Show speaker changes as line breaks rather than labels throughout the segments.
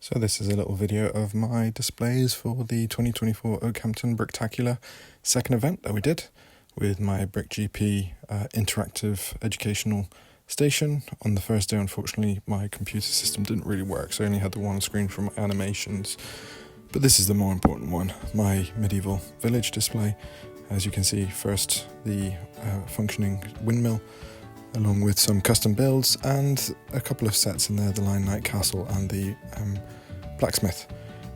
So this is a little video of my displays for the 2024 Okehampton Bricktacular second event that we did with my BrickGP interactive educational station. On the first day, unfortunately, my computer system didn't really work, so I only had the one screen for my animations. But this is the more important one, my medieval village display. As you can see, first the functioning windmill, along with some custom builds and a couple of sets in there, the Lion Knight Castle and the blacksmith.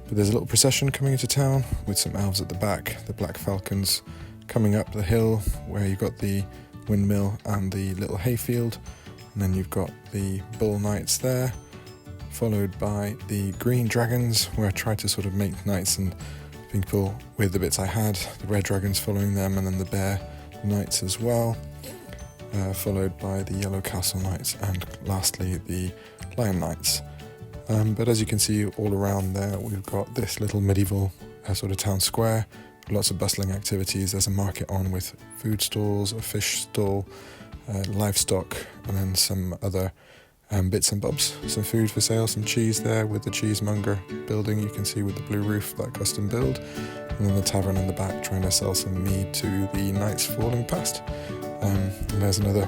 But there's a little procession coming into town with some elves at the back, the black falcons coming up the hill where you've got the windmill and the little hayfield, and then you've got the bull knights there, followed by the green dragons, where I tried to sort of make knights and people with the bits I had, the red dragons following them, and then the bear knights as well, followed by the yellow castle knights, and lastly the lion knights. But as you can see all around there, we've got this little medieval sort of town square, lots of bustling activities. There's a market on with food stalls, a fish stall, livestock, and then some other bits and bobs. Some food for sale, some cheese there with the cheesemonger building, you can see with the blue roof, that custom build, and then the tavern in the back trying to sell some mead to the knights falling past. And there's another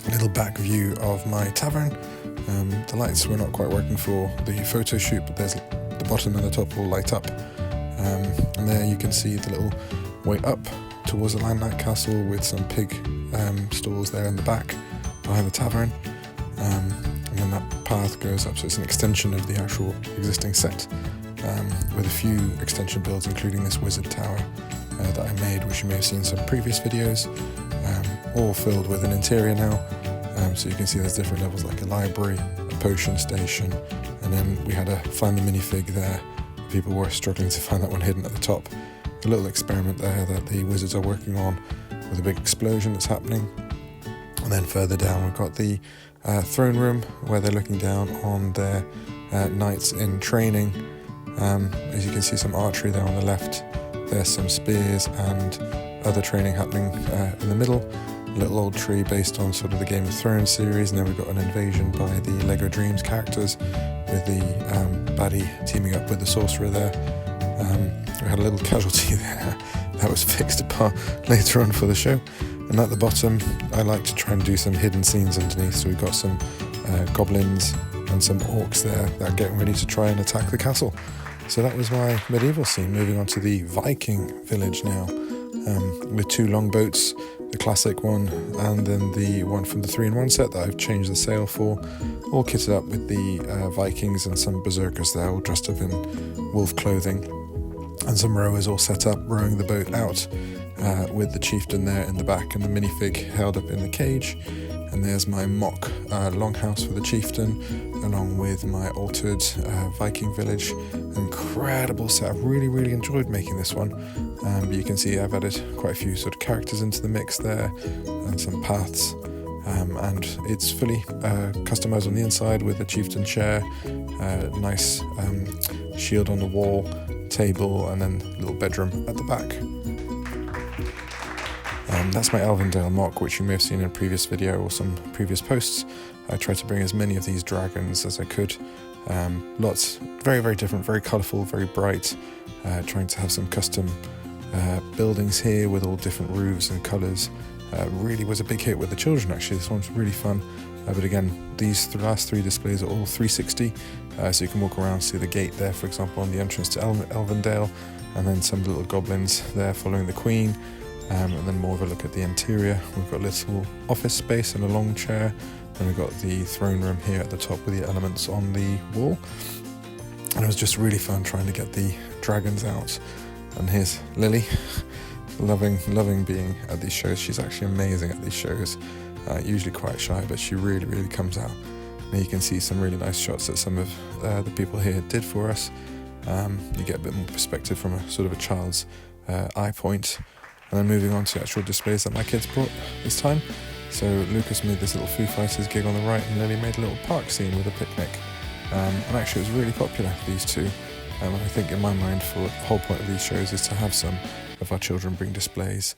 little back view of my tavern. The lights were not quite working for the photo shoot, but there's the bottom and the top will light up. And there you can see the little way up towards the Lion Knight Castle with some pig stalls there in the back behind the tavern. And then that path goes up, so it's an extension of the actual existing set, with a few extension builds, including this wizard tower that I made, which you may have seen in some previous videos, all filled with an interior now. So you can see there's different levels, like a library, a potion station, and then we had a find the minifig there. People were struggling to find that one hidden at the top. A little experiment there that the wizards are working on with a big explosion that's happening. And then further down we've got the throne room, where they're looking down on their knights in training. As you can see, some archery there on the left. There's some spears and other training happening in the middle. A little old tree based on sort of the Game of Thrones series, and then we've got an invasion by the Lego Dreams characters with the baddie teaming up with the sorcerer there. We had a little casualty there that was fixed apart later on for the show. And at the bottom, I like to try and do some hidden scenes underneath, so we've got some goblins and some orcs there that are getting ready to try and attack the castle. So that was my medieval scene. Moving on to the Viking village now, with two longboats, the classic one and then the one from the 3-in-1 set that I've changed the sail for, all kitted up with the Vikings and some berserkers there, all dressed up in wolf clothing, and some rowers all set up rowing the boat out, with the chieftain there in the back and the minifig held up in the cage. And there's my mock longhouse for the chieftain, along with my altered Viking village. Incredible set. I've really enjoyed making this one. But you can see I've added quite a few sort of characters into the mix there, and some paths. And it's fully customized on the inside with a chieftain chair, nice shield on the wall, table, and then a little bedroom at the back. That's my Elvendale mock, which you may have seen in a previous video or some previous posts. I tried to bring as many of these dragons as I could. Lots, very different, very colourful, very bright. Trying to have some custom buildings here with all different roofs and colours. Really was a big hit with the children, actually. This one's really fun. But again, these last three displays are all 360, so you can walk around, see the gate there, for example, on the entrance to Elvendale, and then some little goblins there following the Queen. And then more of a look at the interior. We've got a little office space and a long chair, and we've got the throne room here at the top with the elements on the wall. And it was just really fun trying to get the dragons out. And here's Lily, loving being at these shows. She's actually amazing at these shows, usually quite shy, but she really comes out. And you can see some really nice shots that some of the people here did for us. You get a bit more perspective from a sort of a child's eye point. And then moving on to actual displays that my kids brought this time. So Lucas made this little Foo Fighters gig on the right, and Lily made a little park scene with a picnic. And actually it was really popular, these two. And I think in my mind, for the whole point of these shows is to have some of our children bring displays